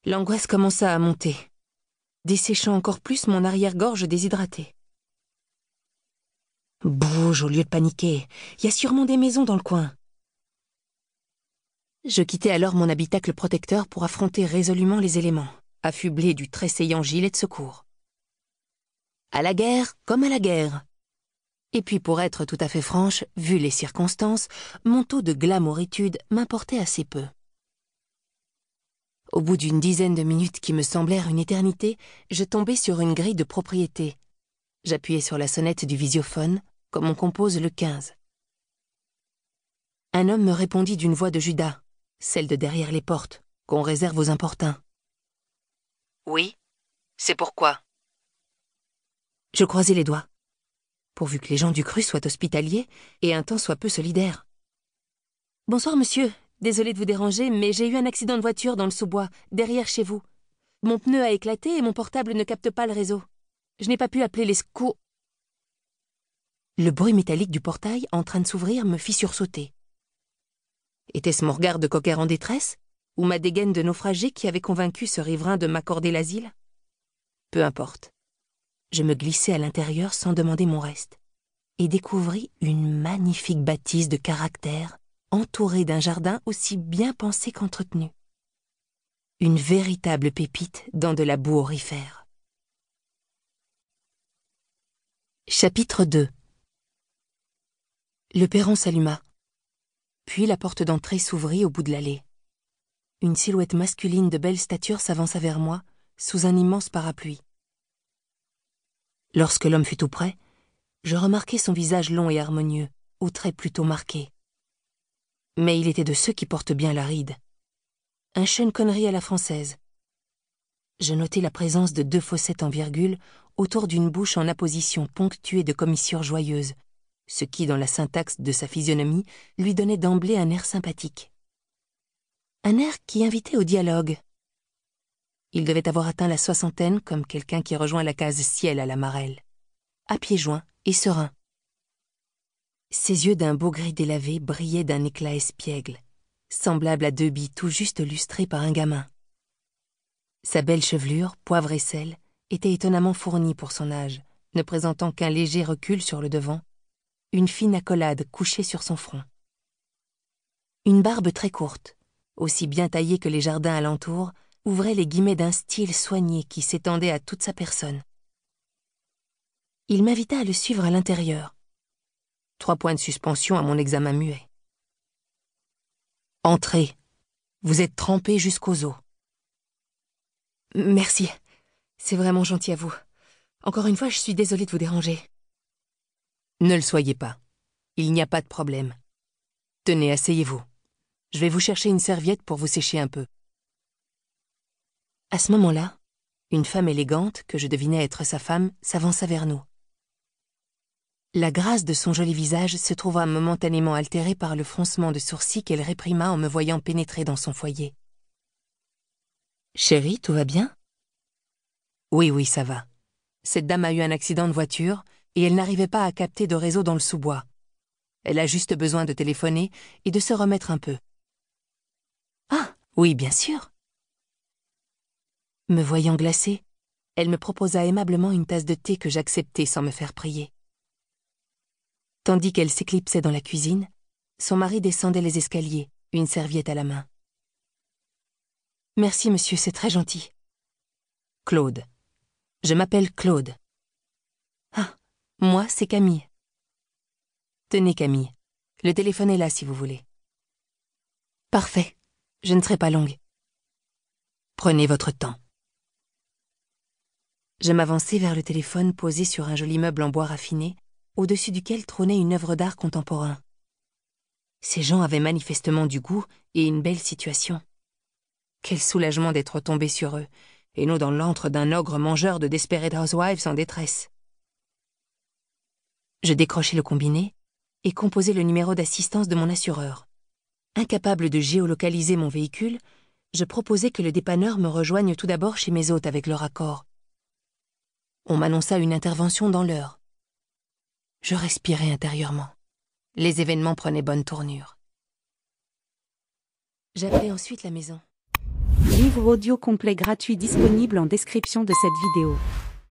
L'angoisse commença à monter, desséchant encore plus mon arrière-gorge déshydratée. Bouge au lieu de paniquer, il y a sûrement des maisons dans le coin. Je quittai alors mon habitacle protecteur pour affronter résolument les éléments, affublé du tressaillant gilet de secours. À la guerre comme à la guerre. Et puis pour être tout à fait franche, vu les circonstances, mon taux de glamouritude m'importait assez peu. Au bout d'une dizaine de minutes qui me semblèrent une éternité, je tombai sur une grille de propriété. J'appuyai sur la sonnette du visiophone, comme on compose le 15. Un homme me répondit d'une voix de Judas, celle de derrière les portes, qu'on réserve aux importuns. « Oui, c'est pourquoi ?» Je croisai les doigts, pourvu que les gens du cru soient hospitaliers et un temps soit peu solidaires. « Bonsoir, monsieur. Désolé de vous déranger, mais j'ai eu un accident de voiture dans le sous-bois, derrière chez vous. Mon pneu a éclaté et mon portable ne capte pas le réseau. Je n'ai pas pu appeler les secours. » Le bruit métallique du portail en train de s'ouvrir me fit sursauter. Était-ce mon regard de coquère en détresse, ou ma dégaine de naufragé qui avait convaincu ce riverain de m'accorder l'asile? Peu importe. Je me glissai à l'intérieur sans demander mon reste, et découvris une magnifique bâtisse de caractère, entourée d'un jardin aussi bien pensé qu'entretenu. Une véritable pépite dans de la boue aurifère. Chapitre 2. Le perron s'alluma. Puis la porte d'entrée s'ouvrit au bout de l'allée. Une silhouette masculine de belle stature s'avança vers moi, sous un immense parapluie. Lorsque l'homme fut tout près, je remarquai son visage long et harmonieux, aux traits plutôt marqués. Mais il était de ceux qui portent bien la ride. Un Sean Connery à la française. Je notai la présence de 2 fossettes en virgule autour d'une bouche en apposition ponctuée de commissures joyeuses, ce qui, dans la syntaxe de sa physionomie, lui donnait d'emblée un air sympathique. Un air qui invitait au dialogue. Il devait avoir atteint la soixantaine comme quelqu'un qui rejoint la case ciel à la Marelle, à pieds joints et serein. Ses yeux d'un beau gris délavé brillaient d'un éclat espiègle, semblable à 2 billes tout juste lustrées par un gamin. Sa belle chevelure, poivre et sel, était étonnamment fournie pour son âge, ne présentant qu'un léger recul sur le devant, une fine accolade couchée sur son front. Une barbe très courte, aussi bien taillée que les jardins alentour, ouvrait les guillemets d'un style soigné qui s'étendait à toute sa personne. Il m'invita à le suivre à l'intérieur. 3 points de suspension à mon examen muet. « Entrez. Vous êtes trempé jusqu'aux os. » « Merci. C'est vraiment gentil à vous. Encore une fois, je suis désolée de vous déranger. » « Ne le soyez pas. Il n'y a pas de problème. Tenez, asseyez-vous. Je vais vous chercher une serviette pour vous sécher un peu. » À ce moment-là, une femme élégante, que je devinais être sa femme, s'avança vers nous. La grâce de son joli visage se trouva momentanément altérée par le froncement de sourcils qu'elle réprima en me voyant pénétrer dans son foyer. « Chérie, tout va bien ? » « Oui, oui, ça va. Cette dame a eu un accident de voiture et elle n'arrivait pas à capter de réseau dans le sous-bois. Elle a juste besoin de téléphoner et de se remettre un peu. »« Ah, oui, bien sûr. » Me voyant glacée, elle me proposa aimablement une tasse de thé que j'acceptai sans me faire prier. Tandis qu'elle s'éclipsait dans la cuisine, son mari descendait les escaliers, une serviette à la main. « Merci, monsieur, c'est très gentil. »« Claude. Je m'appelle Claude. »« Ah, moi, c'est Camille. »« Tenez, Camille. Le téléphone est là si vous voulez. »« Parfait. Je ne serai pas longue. »« Prenez votre temps. » Je m'avançai vers le téléphone posé sur un joli meuble en bois raffiné, au-dessus duquel trônait une œuvre d'art contemporain. Ces gens avaient manifestement du goût et une belle situation. Quel soulagement d'être tombé sur eux, et non dans l'antre d'un ogre mangeur de Desperate Housewives en détresse. Je décrochai le combiné et composai le numéro d'assistance de mon assureur. Incapable de géolocaliser mon véhicule, je proposai que le dépanneur me rejoigne tout d'abord chez mes hôtes avec leur accord. On m'annonça une intervention dans l'heure. Je respirai intérieurement. Les événements prenaient bonne tournure. J'appelai ensuite la maison. « Oui, livre audio complet gratuit disponible en description de cette vidéo.